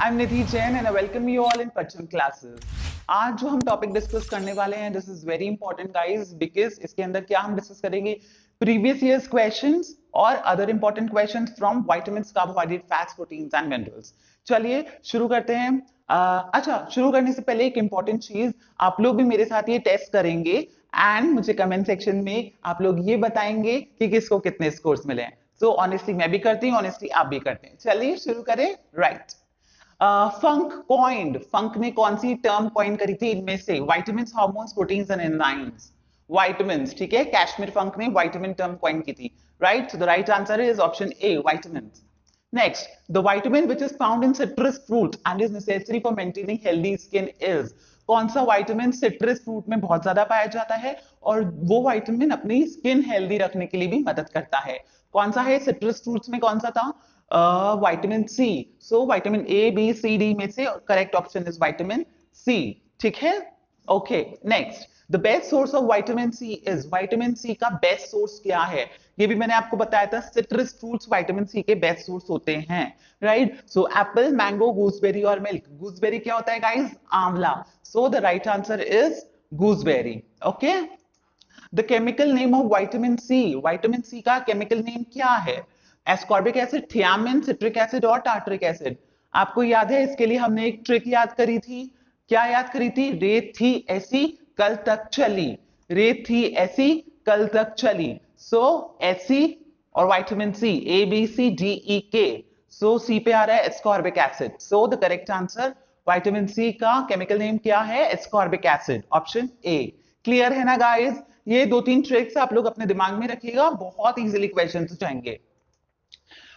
I'm Nidhi Jain and I welcome you all in Pacham classes. आज जो हम topic discuss करने वाले हैं this is very important guys because इसके अंदर क्या हम डिस्कस करेंगे प्रीवियस ईयर्स क्वेश्चंस और other important questions from vitamins carbohydrate fats proteins and minerals. चलिए शुरू करते हैं। अच्छा, शुरू करने से पहले एक इंपॉर्टेंट चीज, आप लोग भी मेरे साथ ये टेस्ट करेंगे एंड मुझे कमेंट सेक्शन में आप लोग ये बताएंगे कि किसको कितने स्कोर्स मिले हैं। सो ऑनेस्टली मैं भी करती हूँ, ऑनेस्टली आप भी करते हैं। चलिए शुरू करें। राइट, फंक ने कौन सी टर्म कॉइन करी थी इनमें से? Vitamins, hormones, proteins and enzymes. Vitamins, ठीक है, कैश्मीर फंक ने विटामिन टर्म कॉइन की थी। Right, so the right answer is option A, vitamins. Next, the vitamin which is found in citrus fruit and is necessary for maintaining healthy skin is, कौन सा vitamin citrus fruit में बहुत ज्यादा पाया जाता है और वो विटामिन अपनी स्किन हेल्दी रखने के लिए भी मदद करता है? कौन सा है? सिट्रस फ्रूट्स में कौन सा था? Vitamin C. So vitamin A, B, C, D में से correct option is vitamin C. ठीक है, okay. Next, the best source of vitamin C is, vitamin C का बेस्ट सोर्स क्या है? ये भी मैंने आपको बताया था, सिट्रस फ्रूट्स विटामिन सी के बेस्ट सोर्स होते हैं। Right, so apple, mango, gooseberry और मिल्क। गूसबेरी क्या होता है गाइस? आंवला। So the right answer is gooseberry. Okay, the chemical name of vitamin C, vitamin C का केमिकल नेम क्या है? Ascorbic acid, thiamine, citric acid और टार्टरिक एसिड। आपको याद है, इसके लिए हमने एक ट्रिक याद करी थी। क्या याद करी थी? रेत थी ऐसी कल तक चली, रेत थी ऐसी कल तक चली। सो एसी और vitamin C, A B C D E K. So C पे आ रहा है ascorbic acid. So the correct answer vitamin C का केमिकल नेम क्या है? Ascorbic acid, option A. Clear है ना गाइस? ये दो तीन ट्रिक्स आप लोग अपने दिमाग में रखिएगा, बहुत इजीली क्वेश्चन हो जाएंगे।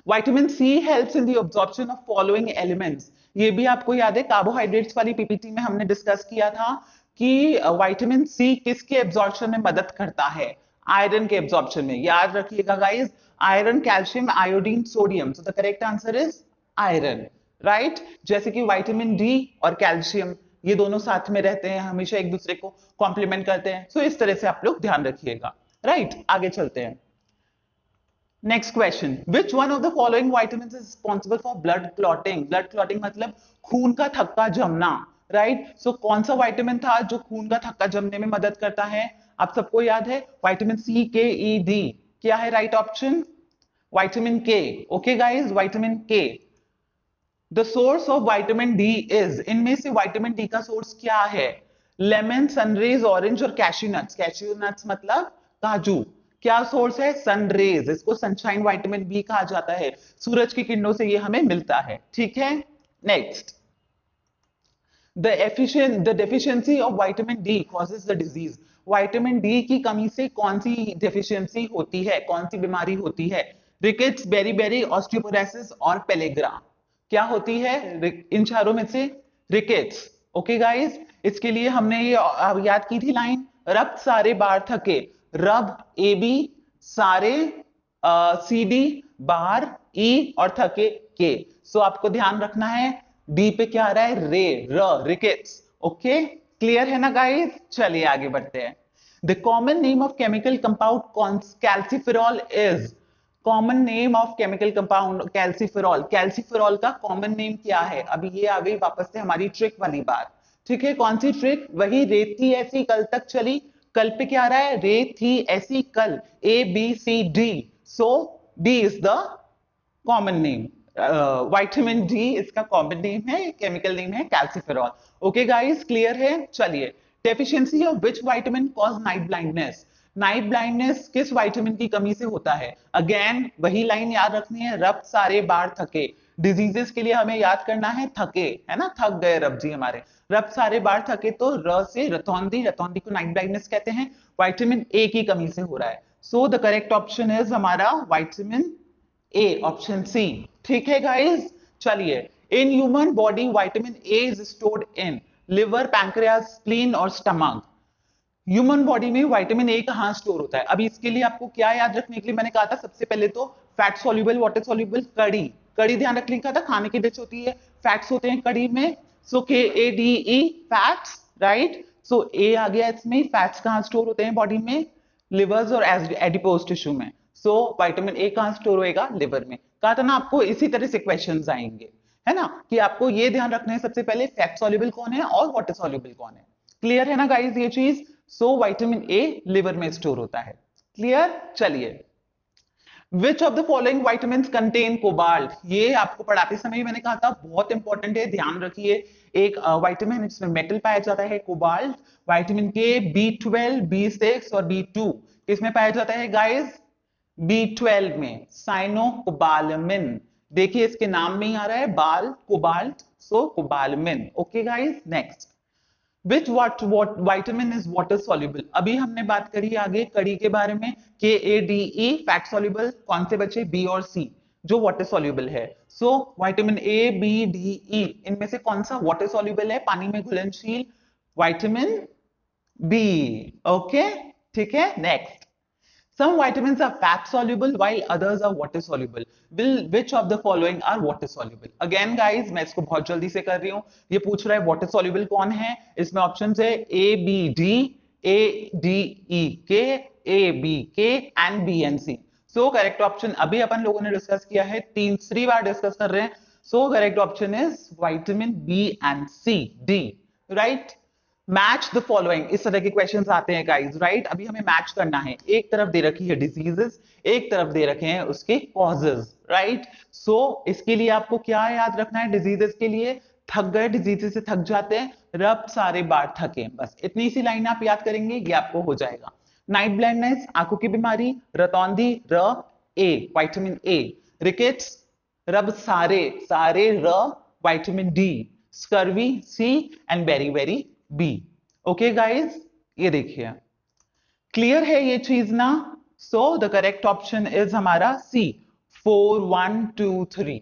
Vitamin C helps in the absorption of following elements. ये भी आपको याद है, कार्बोहाइड्रेट्स वाली पीपीटी में हमने डिस्कस किया था कि विटामिन सी किसके एब्जॉर्प्शन में मदद करता है? आयरन के एब्जॉर्प्शन में। याद रखिएगा guys, iron, calcium, iodine, sodium. So the correct answer is iron. Right, जैसे कि विटामिन डी और कैल्शियम ये दोनों साथ में रहते हैं, हमेशा एक दूसरे को कॉम्प्लीमेंट करते हैं। सो इस तरह से आप लोग ध्यान रखिएगा। राइट, आगे चलते हैं। Next question, which one of the following vitamins is responsible for blood clotting? Blood clotting मतलब खून का थक्का जमना। राइट, सो कौन सा विटामिन था जो खून का थक्का जमने में मदद करता है? आप सबको याद है, विटामिन सी, के, ई, डी। क्या है राइट ऑप्शन? विटामिन के। ओके गाइस, विटामिन के। The source of vitamin D is, इनमें से विटामिन डी का सोर्स क्या है? लेमन, सनरेज, ऑरेंज और कैश्यू नट्स। कैश्यू नट्स मतलब काजू। क्या सोर्स है? सनरेज, इसको सनशाइन विटामिन बी कहा जाता है। सूरज की किरणों से ये हमें मिलता है। ठीक है, next, the deficiency of vitamin D causes the disease. Vitamin D की कमी से कौन सी डेफिशिएंसी होती है, कौन सी बीमारी होती है? रिकेट्स, बेरी-बेरी, ऑस्टियोपोरोसिस और पेलेग्रा। क्या होती है इन चारों में से? रिकेट्स। ओके गाइस, इसके लिए हमने ये याद की थी लाइन, रक्त सारे बार थके। रब ए बी, सारे सी डी, बार ई और थके के। सो आपको ध्यान रखना है, डी पे क्या आ रहा है? रे, रिकेट्स। ओके, क्लियर है ना गाइस? चलिए आगे बढ़ते हैं। The common name of chemical compound calciferol is, common name of chemical compound calciferol. Calciferol का कॉमन नेम क्या है? अभी ये आ गई वापस से हमारी ट्रिक वाली बात। ठीक है, कौन सी ट्रिक? वही, रेत थी ऐसी कल तक चली। कल पे क्या आ रहा है? रेत थी ऐसी कल, A B C D. So D is the common name. Vitamin D इसका कॉमन नेम है, केमिकल नेम है कैल्सिफेरॉल। ओके गाइस, क्लियर है? चलिए, deficiency of which vitamin cause night blindness? Night blindness किस विटामिन की कमी से होता है? अगेन वही लाइन याद रखनी है, रब सारे बार थके। डिजीजेस के लिए हमें याद करना है थके, है ना, थक गए रब जी हमारे। रब सारे बार थके, तो र से रतौंधी, रतौंधी को नाइट ब्लाइंडनेस कहते हैं। विटामिन ए की कमी से हो रहा है। So the correct option is हमारा विटामिन ए, ऑप्शन सी। ठीक है गाइस, चलिए, in human body vitamin A is stored in liver, pancreas, spleen और स्टमक। ह्यूमन बॉडी में विटामिन ए कहां स्टोर होता है? अभी इसके लिए आपको क्या याद रखने के लिए मैंने कहा था, सबसे पहले तो फैट सॉल्युबल, वाटर सॉल्युबल, कड़ी। कड़ी ध्यान रखने का था, खाने की डिश होती है, फैट्स होते हैं कड़ी में। So K A D E, fats. Right, so A आ गया इसमें। फैट्स कहां स्टोर होते हैं बॉडी में? लिवर्स और एडिपोज टिश्यू में। सो विटामिन ए कहां स्टोर होएगा? लिवर में। कहा था ना आपको, इसी तरह से क्वेश्चंस आएंगे, है ना, कि आपको ये ध्यान रखना है सबसे पहले फैट सॉल्युबल कौन है और वाटर सॉल्युबल कौन है। क्लियर है ना गाइस ये चीज। सो विटामिन ए लिवर में स्टोर होता है। क्लियर, चलिए। Which of the following vitamin contain cobalt, ये आपको पढ़ाते समय मैंने कहा था बहुत इंपॉर्टेंट है, ध्यान रखिए। एक विटामिन इसमें मेटल पाया जाता है कोबाल्ट, विटामिन के, B12, B6 और B2 किसमें पाया जाता है गाइस, B12 में, साइनोकोबालामिन। देखिए इसके नाम में ही आ रहा है बाल cobalt, so cobalamin. Okay guys, next. Which what vitamin is water soluble, अभी हमने बात करी आगे कड़ी के बारे में, KADE फैट soluble, कौन से बचे, B और C जो वाटर soluble है। So vitamin A, B, D, E इनमें से कौन सा वाटर soluble है, पानी में घुलनशील, विटामिन B। ओके, ठीक है, next. Some vitamins are fat soluble while others are water soluble. Which of the following are water soluble? Again guys, मैं इसको बहुत जल्दी से कर रही हूँ। ये पूछ रहा है water soluble कौन है, इसमें ऑप्शन है A, B, D, A, D, E, K, A, B, K and B and C. So correct option अभी अपन लोगों ने डिस्कस किया है, तीसरी बार डिस्कस कर रहे हैं। So correct option is vitamin B and C, D, right? Match the following, इस तरह के क्वेश्चंस आते हैं गाइस, राइट। अभी हमें मैच करना है, एक तरफ दे रखी है डिजीजेस, एक तरफ दे रखे हैं उसके कॉजेज, राइट। सो इसके लिए आपको क्या याद रखना है, डिजीजेस के लिए थक गए, डिजीजेस से थक जाते हैं, रब सारे बार थके, बस इतनी सी लाइन आप याद करेंगे, ये आपको हो जाएगा। नाइट ब्लाइंडनेस, आंखों की बीमारी, रतौंधी, र ए विटामिन ए, रिकेट्स, रब सारे सारे, र vitamin D, scurvy, C and beriberi, B. Okay guys, ये देखिए क्लियर है ये चीज ना। So the correct option is हमारा सी, 4 1 2 3।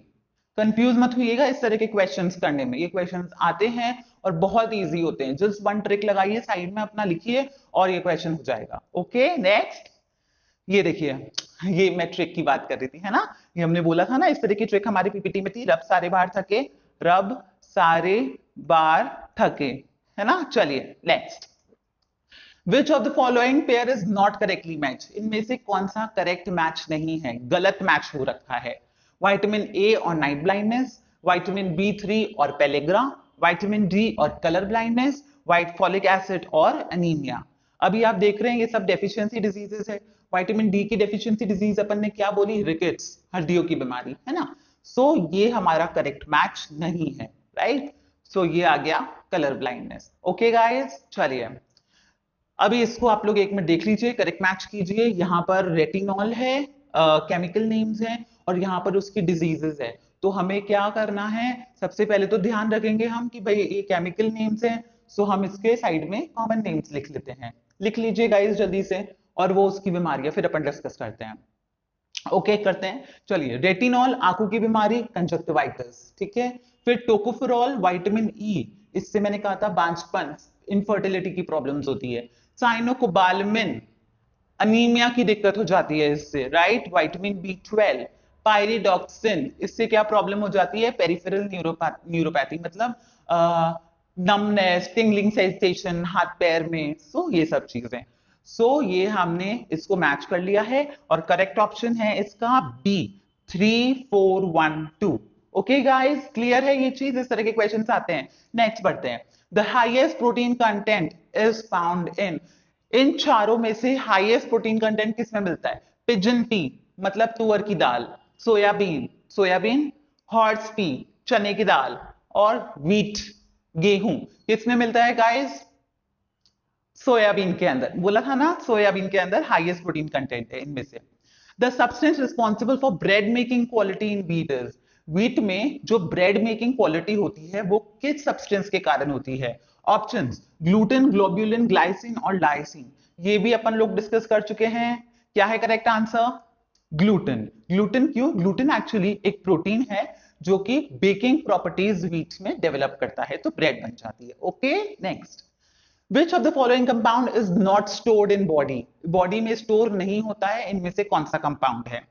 कंफ्यूज मत होइएगा इस तरह के क्वेश्चंस करने में, ये क्वेश्चंस आते हैं और बहुत इजी होते हैं, जस्ट वन ट्रिक लगाइए, साइड में अपना लिखिए और ये क्वेश्चन हो जाएगा। Okay, next. ये देखिए, ये मैं ट्रिक की बात कर रही थी, है ना, ये हमने बोला था ना, इस तरह की ट्रिक हमारी पीपीटी में थी, रब सारे बार थके, रब सारे बार थके, है ना। चलिए next. Which of the following pair is not correctly match, इनमें से कौन सा करेक्ट मैच नहीं है, गलत मैच हो रखा है। विटामिन ए और नाइट ब्लाइंडनेस, विटामिन B3 और पेलेग्रा, विटामिन डी और colour blindness, white folic acid और एनीमिया। अभी आप देख रहे हैं ये सब डेफिशिएंसी डिजीजेस है। विटामिन डी की डेफिशिएंसी डिजीज अपन ने क्या बोली, रिकेट्स, हड्डियों की बीमारी, है ना। सो ये हमारा करेक्ट मैच नहीं है, राइट। सो ये आ गया कलर ब्लाइंडनेस। ओके गाइस, चलिए अभी इसको आप लोग एक मिनट देख लीजिए, करेक्ट मैच कीजिए। यहाँ पर रेटिनॉल है, केमिकल नेम्स हैं, और यहाँ पर उसकी डिजीजेस है। तो हमें क्या करना है, सबसे पहले तो ध्यान रखेंगे हम कि भाई ये केमिकल नेम्स हैं, सो हम इसके साइड में कॉमन नेम्स लिख लेते हैं। लिख लीजिए गाइस जल्दी से, और वो उसकी बीमारियां फिर अपन डिस्कस करते हैं। ओके, करते हैं। चलिए, रेटिनॉल आंखों की बीमारी, कंजक्टिवाइटिस, ठीक है। फिर टोकोफेरॉल विटामिन ई, इससे मैंने कहा था बांझपन, इनफर्टिलिटी की प्रॉब्लम्स होती है। साइनोकोबालामिन, अनीमिया की दिक्कत हो जाती है इससे, राइट। विटामिन B12, पायरिडॉक्सिन, इससे क्या प्रॉब्लम हो जाती है, पेरिफेरल न्यूरोपैथी, मतलब नमनेस, टिंगलिंग सेंसेशन हाथ पैर में, सो ये सब चीजें। सो ये हमने इसको मैच कर लिया है, और करेक्ट ऑप्शन है इसका बी, 3 4 1 2। ओके गाइस, क्लियर है ये चीज, इस तरह के क्वेश्चंस आते हैं। नेक्स्ट बढ़ते हैं। The highest protein content is found इन चारों में से हाईएस्ट प्रोटीन कंटेंट किसमें मिलता है, पिजन पी मतलब तुअर की दाल, सोयाबीन, हॉर्स पी चने की दाल, और व्हीट गेहूं किसमें मिलता है गाइस, सोयाबीन के अंदर। बोला था ना, सोयाबीन के अंदर हाईएस्ट प्रोटीन कंटेंट है इनमें से। The substance responsible for bread making quality in wheat is, wheat में जो ब्रेड मेकिंग क्वालिटी होती है वो किस सब्सटेंस के कारण होती है। ऑप्शंस, ग्लूटेन, ग्लोब्यूलिन, ग्लाइसिन और लाइसिन। ये भी अपन लोग डिस्कस कर चुके हैं। क्या है करेक्ट आंसर, ग्लूटेन। ग्लूटेन क्यों, ग्लूटेन एक्चुअली एक प्रोटीन है जो कि बेकिंग प्रॉपर्टीज व्हीट में डेवलप करता है, तो ब्रेड बन जाती है। Okay, next. Which of the following compound is not stored in body? Body में स्टोर नहीं होता है, इनमें से कौन सा कंपाउंड है,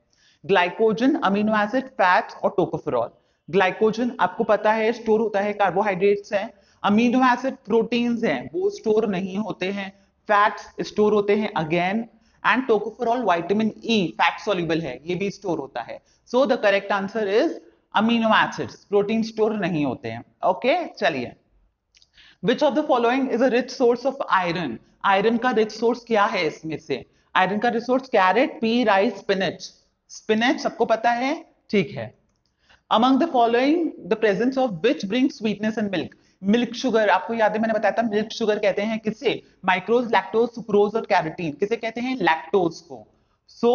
ग्लाइकोजन, अमीनो एसिड, फैट और टोकोफेरॉल। ग्लाइकोजन आपको पता है स्टोर होता है, कार्बोहाइड्रेट्स है। अमीनो एसिड प्रोटीन्स हैं, वो स्टोर नहीं होते हैं। फैट्स स्टोर होते हैं again, and tocopherol vitamin E fat soluble है, ये भी स्टोर होता है। So the correct answer is amino acids, protein store नहीं होते हैं। ओके चलिए, which of the following is a rich source of iron? Iron का रिच सोर्स क्या है इसमें से? आयरन का rich source carrot, pea, rice, spinach. Spinach सबको पता है, ठीक है। Among the following, the presence of which brings sweetness in milk? Milk sugar, आपको याद है मैंने बताया था मिल्क शुगर कहते हैं किसे? माइक्रोज, लैक्टोज, सुक्रोज और कैरोटीन। किसे कहते हैं? लैक्टोज को। सो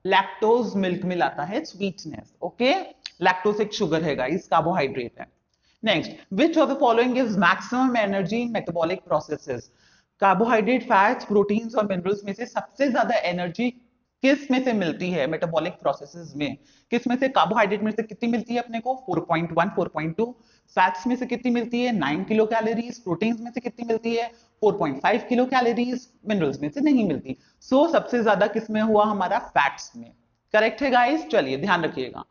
लैक्टोज मिल्क में लाता है स्वीटनेस। ओके, लैक्टोज एक शुगर है गाइस, कार्बोहाइड्रेट है। Next, which of the following gives maximum energy in metabolic processes? Carbohydrate, fats, proteins और मिनरल्स में से सबसे ज्यादा एनर्जी किस में से मिलती है मेटाबॉलिक प्रोसेसेस में? किस में से? कार्बोहाइड्रेट में से कितनी मिलती है अपने को? 4.1, 4.2। फैट्स में से कितनी मिलती है? 9 किलो कैलोरीज। प्रोटीन्स में से कितनी मिलती है? 4.5 किलो कैलोरीज। मिनरल्स में से नहीं मिलती। सो सबसे ज्यादा किस में हुआ? हमारा फैट्स में। करेक्ट है गाइस, चलिए ध्यान रखिएगा।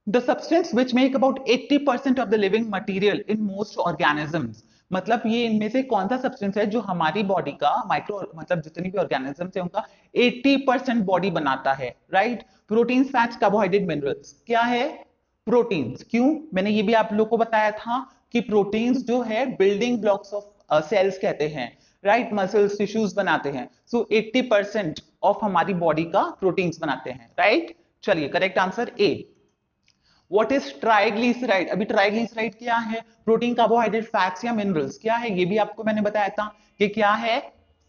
The substance which make about 80% of the living material in most organisms, मतलब ये इनमें से कौन सा सब्सटेंस है जो हमारी बॉडी का माइक्रो मतलब जितनी भी ऑर्गेनिज्म है उनका 80% बॉडी बनाता है, right? Proteins, fats, carbohydrate, minerals. क्या है? प्रोटीन्स। क्यों? मैंने ये भी आप लोग को बताया था कि प्रोटीन्स जो है बिल्डिंग ब्लॉक्स ऑफ सेल्स कहते हैं, राइट? मसल्स, टिश्यूज बनाते हैं। सो 80% ऑफ हमारी बॉडी का प्रोटीन्स बनाते हैं, राइट? चलिए, correct answer A. What is triglyceride? अभी ट्राइग्लिसराइड क्या है? प्रोटीन, कार्बोहाइड्रेट, फैट्स या मिनरल्स? क्या है? ये भी आपको मैंने बताया था कि क्या है?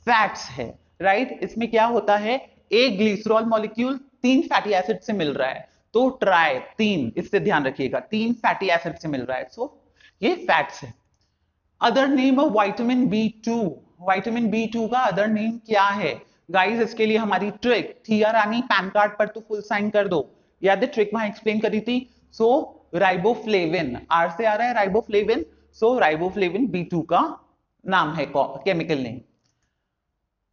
फैट्स है, राइट? इसमें क्या होता है? एक ग्लिसरॉल मॉलिक्यूल 3 फैटी एसिड से मिल रहा है, तो ट्राई 3, इससे ध्यान रखिएगा, 3 फैटी एसिड से मिल रहा है, सो ये फैट्स है। Other name of vitamin B 2? Vitamin B 2 का अदर नेम क्या है गाइस? इसके लिए हमारी ट्रिक थी यार रानी, पैन कार्ड पर तो फुल साइन कर दो। याद है ट्रिक वहां एक्सप्लेन करी थी? सो राइबोफ्लेविन, आर से आ रहा है राइबोफ्लेविन। सो राइबोफ्लेविन बी 2 का नाम है, chemical name.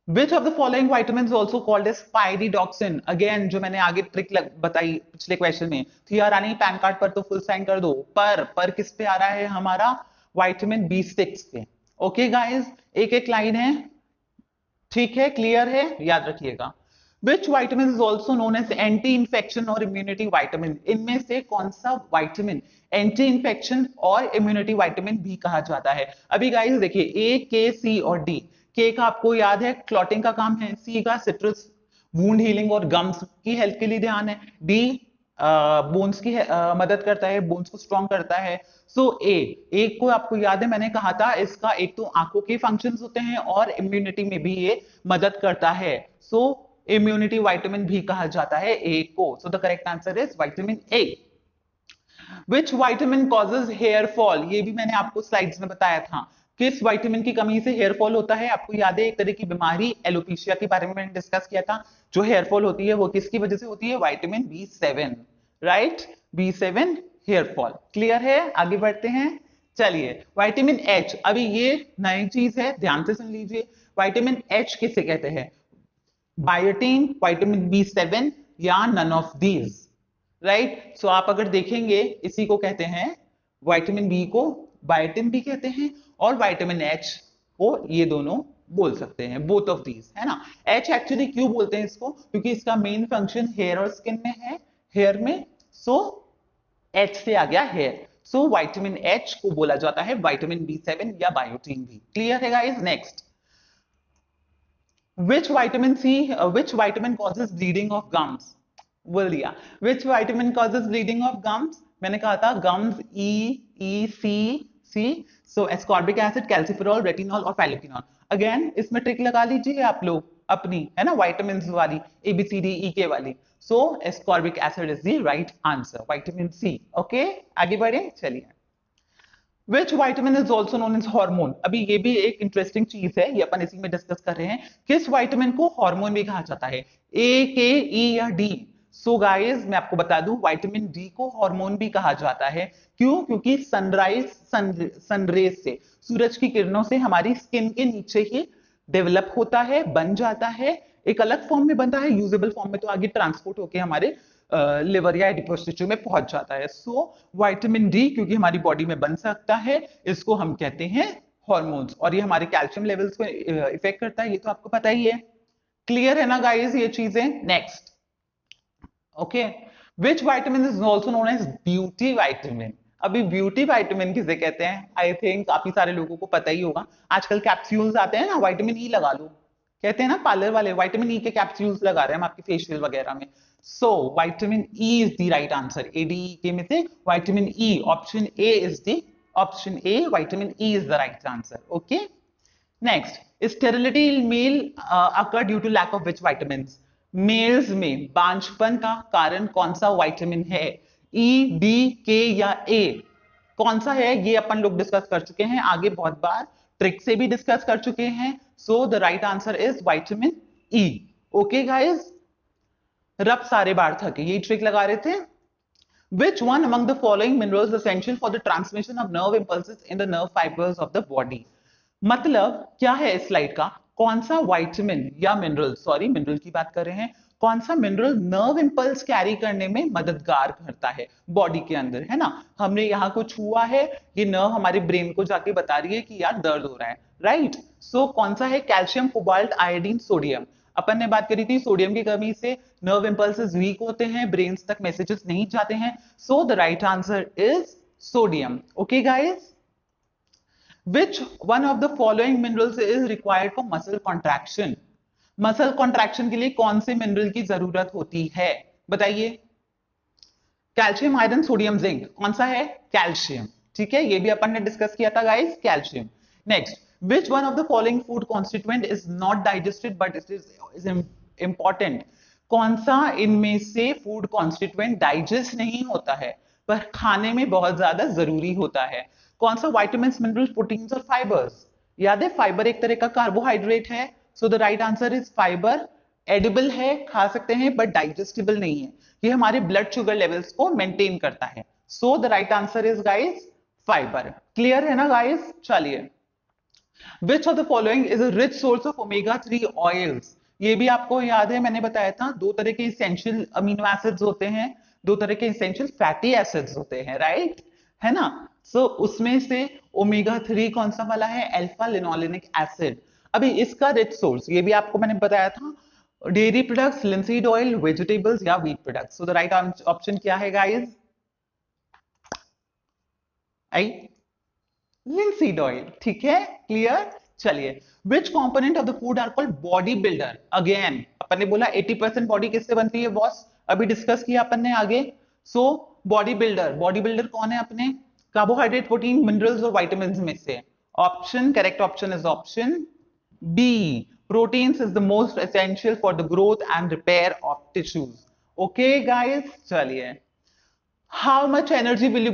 Which of the following vitamins also called as pyridoxine? Again जो मैंने आगे ट्रिक बताई पिछले क्वेश्चन में थी यार रानी, पैन कार्ड पर तो फुल साइन कर दो। पर किस पे आ रहा है हमारा? विटामिन B6 पे। ओके गाइस, एक एक लाइन है, ठीक है, क्लियर है, याद रखिएगा। Which vitamin is also known as anti-infection और immunity vitamin? इनमें से कौन सा विटामिन एंटी इन्फेक्शन और इम्यूनिटी विटामिन भी कहा जाता है? अभी गाइस देखिए, ए, के, सी और डी। के का आपको याद है क्लॉटिंग का काम है, सी का सिट्रस वुंड हीलिंग और गम्स की हेल्थ के लिए ध्यान है, डी बोन्स की मदद करता है, बोन्स को स्ट्रॉन्ग करता है। सो ए को आपको याद है मैंने कहा था इसका एक तो आंखों के फंक्शंस होते हैं और इम्यूनिटी में भी ये मदद करता है। सो इम्यूनिटी विटामिन भी कहा जाता है ए को। So the correct answer is vitamin A. Which vitamin causes hair fall? ये भी मैंने आपको स्लाइड्स में बताया था। किस विटामिन की कमी से हेयर फॉल होता है? आपको याद है एक तरह की बीमारी एलोपेशिया के बारे में मैंने डिस्कस किया था। जो हेयर फॉल होती है वो किसकी वजह से होती है? Vitamin B7, right? B7 hair fall. Clear है? आगे बढ़ते हैं, चलिए। विटामिन एच, अभी ये नई चीज है, ध्यान से सुन लीजिए। विटामिन एच किसे कहते हैं? बायोटीन, विटामिन B7 या नन ऑफ दीज, राइट? सो आप अगर देखेंगे इसी को कहते हैं, विटामिन बी को बायोटिन भी कहते हैं और विटामिन एच को ये दोनों बोल सकते हैं, बोथ ऑफ दीज, है ना? एच एक्चुअली क्यों बोलते हैं इसको? क्योंकि इसका मेन फंक्शन हेयर और स्किन में है, हेयर में। सो एच से आ गया हेयर। सो विटामिन एच को बोला जाता है विटामिन B7 या बायोटीन भी। क्लियर है guys? Next, which vitamin causes bleeding of gums? बोल दिया। Which vitamin causes bleeding of gums? मैंने कहा था gums, C। So ascorbic acid, calciferol, retinol और phyloquinol। Again इसमें ट्रिक लगा लीजिए आप लोग अपनी, है ना, vitamins वाली, ABCDEK वाली। So ascorbic acid is the right answer, vitamin C। Okay, आगे बढ़े, चलिए। Which vitamin is also known as hormone? अभी ये भी एक इंटरेस्टिंग चीज है, ये अपन इसी में डिस्कस कर रहे हैं। किस विटामिन को हार्मोन भी कहा जाता है? ए, के, ई या डी? सो गाइस मैं आपको बता दूं, विटामिन डी को हार्मोन भी कहा जाता है। क्यों? क्योंकि सनरेज से, सूरज की किरणों से हमारी स्किन के नीचे ही डेवलप होता है, बन जाता है, एक अलग फॉर्म में बनता है, यूजेबल फॉर्म में तो आगे ट्रांसपोर्ट होके हमारे लिवर या एडिपोज टिश्यू में पहुंच जाता है। सो विटामिन डी क्योंकि हमारी बॉडी में बन सकता है, इसको हम कहते हैं हॉर्मोन्स, और ये हमारे कैल्शियम लेवल्स को इफेक्ट करता है, ये तो आपको पता ही है। क्लियर है ना गाइस ये चीजें? Next, okay. Which vitamin is also known as beauty vitamin. अभी ब्यूटी वाइटामिन किसे कहते हैं, आई थिंक काफी सारे लोगों को पता ही होगा। आजकल कैप्सूल्स आते हैं ना, विटामिन ई लगा लो, कहते हैं ना पार्लर वाले विटामिन ई के कैप्सूल्स लगा रहे हैं हम आपके फेशियल वगैरह में। So vitamin E is the right answer. A D E के में से vitamin E, option A is the option A, vitamin E is the right answer. Okay, next, sterility in male occur due to lack of which vitamins. Males में बांझपन का कारण कौन सा vitamin है, ई, डी, के या ए? कौन सा है ये अपन लोग डिस्कस कर चुके हैं आगे बहुत बार, ट्रिक से भी डिस्कस कर चुके हैं। सो the right answer is vitamin E. Okay guys, रब सारे बार थके, यही ट्रिक लगा रहे थे। Which one among the following minerals is essential for the transmission of nerve impulses in the nerve fibers of the body? मतलब क्या है इस स्लाइड का, कौन सा विटामिन या मिनरल, सॉरी मिनरल की बात कर रहे हैं, कौन सा मिनरल नर्व इंपल्स कैरी करने में मददगार करता है बॉडी के अंदर, है ना। हमने यहाँ कुछ हुआ है, ये नर्व हमारे ब्रेन को जाके बता रही है कि यार दर्द हो रहा है, राइट। सो कौन सा है, कैल्शियम, कोबाल्ट, आयोडीन, सोडियम। अपन ने बात करी थी सोडियम की कमी से नर्व इंपल्सेस वीक होते हैं, ब्रेन्स तक मैसेजेस नहीं जाते हैं। सो the right answer is sodium. Okay guys, which one of the following minerals is required for muscle contraction? Muscle contraction के लिए कौन से मिनरल की जरूरत होती है, बताइए। कैल्शियम, आयरन, सोडियम, जिंक, कौन सा है, कैल्शियम। ठीक है, ये भी अपन ने डिस्कस किया था guys, calcium. Next, which one of the following food constituent is not digested but it is important? कौन सा इनमें से फूड कॉन्स्टिट्यूएंट डाइजेस्ट नहीं होता है पर खाने में बहुत ज्यादा जरूरी होता है? कौन सा विटामिन, मिनरल्स, प्रोटीन्स और फाइबर्स? याद है फाइबर एक तरह का कार्बोहाइड्रेट है। So the right answer is fibre. Edible है, खा सकते हैं, बट डाइजेस्टिबल नहीं है। ये हमारे ब्लड शुगर लेवल्स को मेंटेन करता है। So the right answer is guys fibre. Clear है ना गाइस, चलिए। Which of the following is a rich source of omega-3 oils? ये भी आपको याद है, मैंने बताया था दो तरह के इसेंशियल अमीनो एसिड्स होते हैं, दो तरह के इसेंशियल फैटी एसिड्स होते हैं, राइट, है ना। सो उसमें से ओमेगा 3 कौन सा वाला है, अल्फा लिनोलेनिक एसिड। अभी इसका रिच सोर्स ये भी आपको मैंने बताया था, dairy products, linseed oil, vegetables या wheat products. So the right option क्या है गाइस, आई लिंसीड ऑयल। ठीक है, क्लियर। चलिए, which component of the food are called body builder? Again अपन ने बोला 80% बॉडी किससे बनती है बॉस, अभी डिस्कस किया अपन ने आगे। So body builder, body builder कौन है अपने, कार्बोहाइड्रेट, प्रोटीन, मिनरल्स और विटामिन्स में से। Option, correct option is option B, proteins is the most essential for the growth and repair of tissues. Okay guys, चलिए। How much energy will you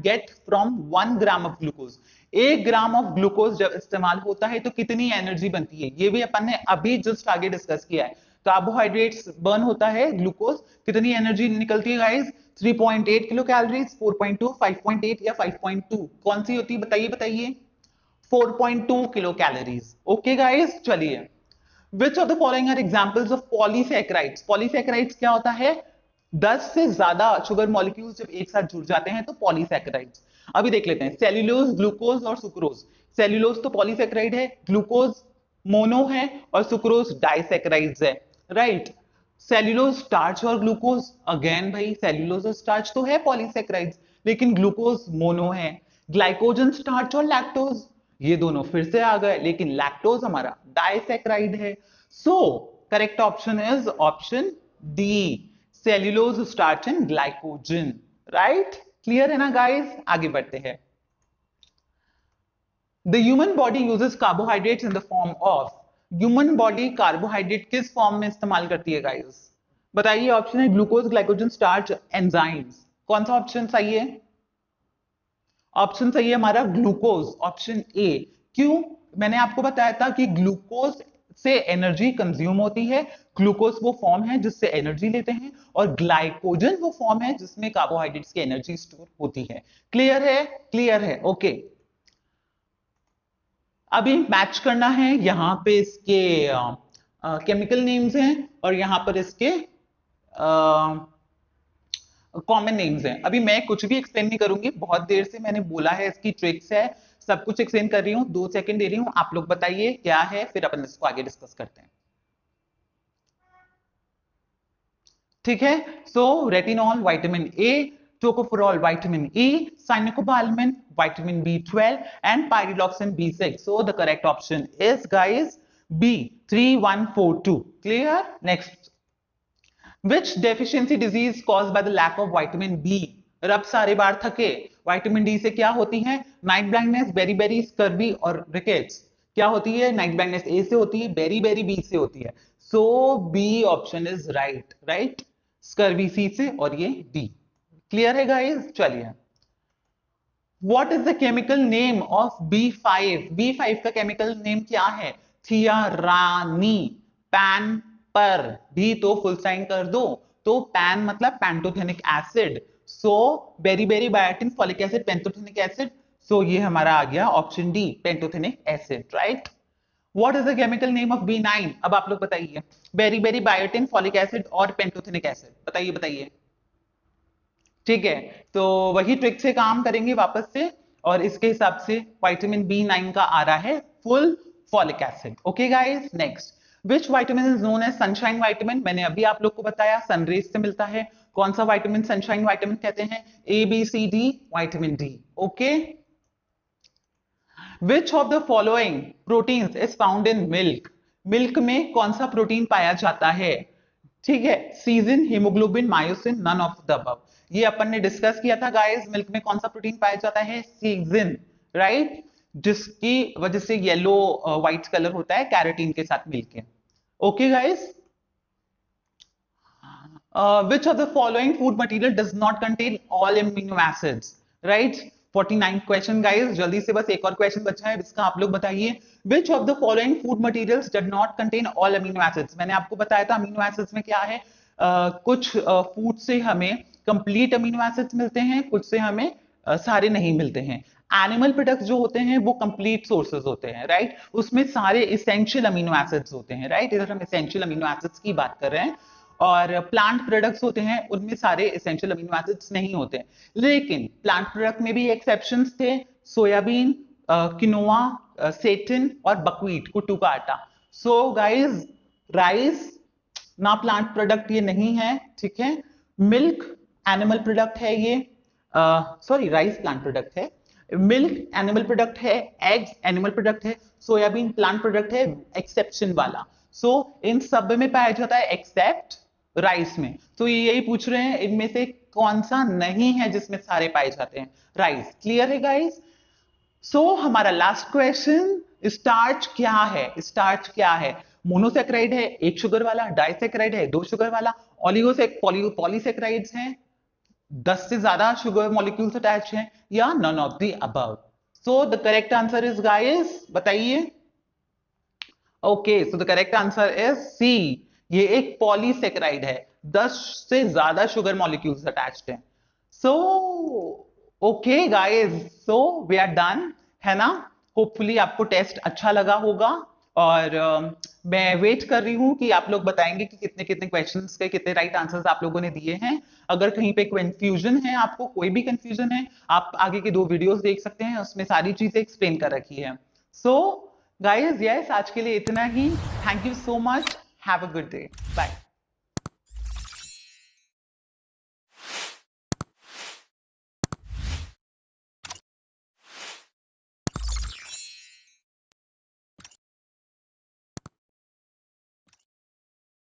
get from 1 gram of glucose? 1 gram of glucose जब इस्तेमाल होता है तो कितनी energy बनती है, ये भी अपन ने अभी जस्ट आगे डिस्कस किया है। कार्बोहाइड्रेट्स बर्न होता है, ग्लूकोज, कितनी एनर्जी निकलती है गाइस, 3.8 किलो कैलोरीज, 4.2, 5.8 या 5.2, कौन सी होती है बताइए बताइए, 4.2 किलो कैलोरीज। ओके गाइस, चलिए। Which of the following are examples of polysaccharides? Polysaccharides क्या होता है, 10 से ज्यादा शुगर मॉलिक्यूल्स जब एक साथ जुड़ जाते हैं तो पॉलीसैकेराइड्स। अभी देख लेते हैं, सेल्यूलोज, ग्लूकोज और सुक्रोज। सेल्यूलोज तो पॉलीसैकेराइड है, ग्लूकोज मोनो है और सुक्रोज डाइसैकेराइड्स है, राइट। सेल्यूलोज स्टार्च और ग्लूकोज, अगेन भाई सेल्यूलोज और स्टार्च तो है पॉलीसैकेराइड्स, लेकिन ग्लूकोज मोनो है। ग्लाइकोजन, स्टार्च और लैक्टोज, ये दोनों फिर से आ गए, लेकिन लैक्टोज हमारा डाइसैकेराइड है। So correct option is option D, cellulose, starch and glycogen, right. Clear है ना गाइस, आगे बढ़ते हैं। The human body uses carbohydrates in the form of, human body carbohydrate किस फॉर्म में इस्तेमाल करती है गाइस, बताइए। ऑप्शन है ग्लूकोज, ग्लाइकोजन, स्टार्च, एंजाइम्स, कौन सा ऑप्शन सही है, ऑप्शन सही है हमारा ग्लूकोज, ऑप्शन ए। क्यों, मैंने आपको बताया था कि ग्लूकोज से एनर्जी कंज्यूम होती है, ग्लूकोज वो फॉर्म है जिससे एनर्जी लेते हैं, और ग्लाइकोजन वो फॉर्म है जिसमें कार्बोहाइड्रेट्स की एनर्जी स्टोर होती है। क्लियर है, क्लियर है, ओके। अभी मैच करना है, यहां पे इसके केमिकल नेम्स हैं और यहां पर इसके कॉमन नेम्स हैं। अभी मैं कुछ भी एक्सप्लेन नहीं करूंगी, बहुत देर से मैंने बोला है, इसकी ट्रिक्स है, सब कुछ एक्सप्लेन कर रही हूँ, 2 सेकंड दे रही हूँ, आप लोग बताइए क्या है, फिर अपन इसको आगे डिस्कस करते हैं। ठीक है, so retinol vitamin A, tocopherol vitamin E, cyanocobalamin vitamin B12 and pyridoxine B6. So the correct option is guys B 3142. Clear? Next. Which deficiency disease caused by the lack of vitamin B? रब सारे बार थके, vitamin D से क्या होती है? Night blindness, beriberi, scurvy और rickets. क्या होती है? नाइट ब्लाइंडनेस ए से होती है, बेरी बेरी बी से होती है. So B option is right. Right, scurvy C से और ये डी. क्लियर है गाइस? चलिए, What is the chemical name of B5? B5 का केमिकल नेम क्या है? थियारानी. पैन पर भी तो फुल साइन कर दो, तो पैन मतलब pantothenic acid. So beriberi biotin folic acid pantothenic acid. So ये हमारा आ गया option D pantothenic acid. Right. What is the chemical name of B9? अब आप लोग बताइए. Beriberi biotin folic acid और पेंटोथेनिक एसिड. बताइए बताइए. ठीक है, तो वही ट्रिक से काम करेंगे वापस से, और इसके हिसाब से विटामिन B9 का आ रहा है full folic acid. Okay guys, next. Which vitamin is known as sunshine vitamin? मैंने अभी आप लोग को बताया सनरेज से मिलता है. कौन सा विटामिन सनशाइन विटामिन कहते हैं? ABCD vitamin D. Okay. Which of the following proteins is found in milk? Milk में कौन सा प्रोटीन पाया जाता है? ठीक है, casein, haemoglobin, myosin, none of the above. ये अपन ने डिस्कस किया था गाइस. मिल्क में कौन सा प्रोटीन पाया जाता है? सीजन. राइट, जिसकी वजह से येलो व्हाइट कलर होता है कैरोटीन के साथ मिलके. Okay guys. which of the following food material does not contain all amino acids? Right, 49 question guys. जल्दी से बस एक और क्वेश्चन बचा है, इसका आप लोग बताइए. which of the following food materials did not contain all amino acids? मैंने आपको बताया था अमीनो एसिड्स में क्या है. कुछ फूड से हमें कंप्लीट अमीनो एसिड्स मिलते हैं, कुछ से हमें सारे नहीं मिलते हैं. एनिमल प्रोडक्ट्स जो होते हैं वो कंप्लीट सोर्सेज होते हैं. राइट, उसमें सारे इसेंशियल अमीनो एसिड्स होते हैं. राइट, इधर हम इसेंशियल अमीनो एसिड्स की बात कर रहे हैं. और प्लांट प्रोडक्ट्स होते हैं उनमें सारे एसेंशियल अमीनो एसिड्स नहीं होते. लेकिन प्लांट प्रोडक्ट में भी एक्सेप्शंस थे. सोयाबीन, किनोआ, सेटिन और बकवीट, कुट्टू का आटा. सो गाइस, राइस ना प्लांट प्रोडक्ट ये नहीं है. ठीक है, मिल्क एनिमल प्रोडक्ट है ये. सॉरी, राइस प्लांट प्रोडक्ट है, मिल्क एनिमल प्रोडक्ट है, एग्स एनिमल प्रोडक्ट है, सोयाबीन प्लांट प्रोडक्ट है एक्सेप्शन वाला. सो इन सब में पाया जाता है एक्सेप्ट राइस में. तो ये यही पूछ रहे हैं इनमें से कौन सा नहीं है जिसमें सारे पाए जाते हैं? राइस. क्लियर है गाइस? सो हमारा लास्ट क्वेश्चन, स्टार्च क्या है? स्टार्च क्या है? मोनोसेक्राइड है एक शुगर वाला, डाइसेक्राइड है दो शुगर वाला, पॉलीसेक्राइड्स हैं 10 से ज्यादा शुगर मॉलिक्यूल्स अटैच हैं, या none of the above. So the correct answer is guys, बताइए. Okay, so the correct answer is C. ये एक पॉलीसेक्राइड है, 10 से ज्यादा शुगर मॉलिक्यूल्स अटैच्ड हैं. So okay guys, so we are done, है ना. होपफुली आपको टेस्ट अच्छा लगा होगा, और मैं वेट कर रही हूं कि आप लोग बताएंगे कि कितने कितने क्वेश्चंस के कितने राइट आंसर्स आप लोगों ने दिए हैं. अगर कहीं पे कंफ्यूजन है, आपको कोई भी कंफ्यूजन है, आप आगे के 2 वीडियोस देख सकते हैं, उसमें सारी चीजें एक्सप्लेन कर रखी है. सो गाइस, यस, आज के लिए इतना ही. Thank you so much. Have a good day. Bye.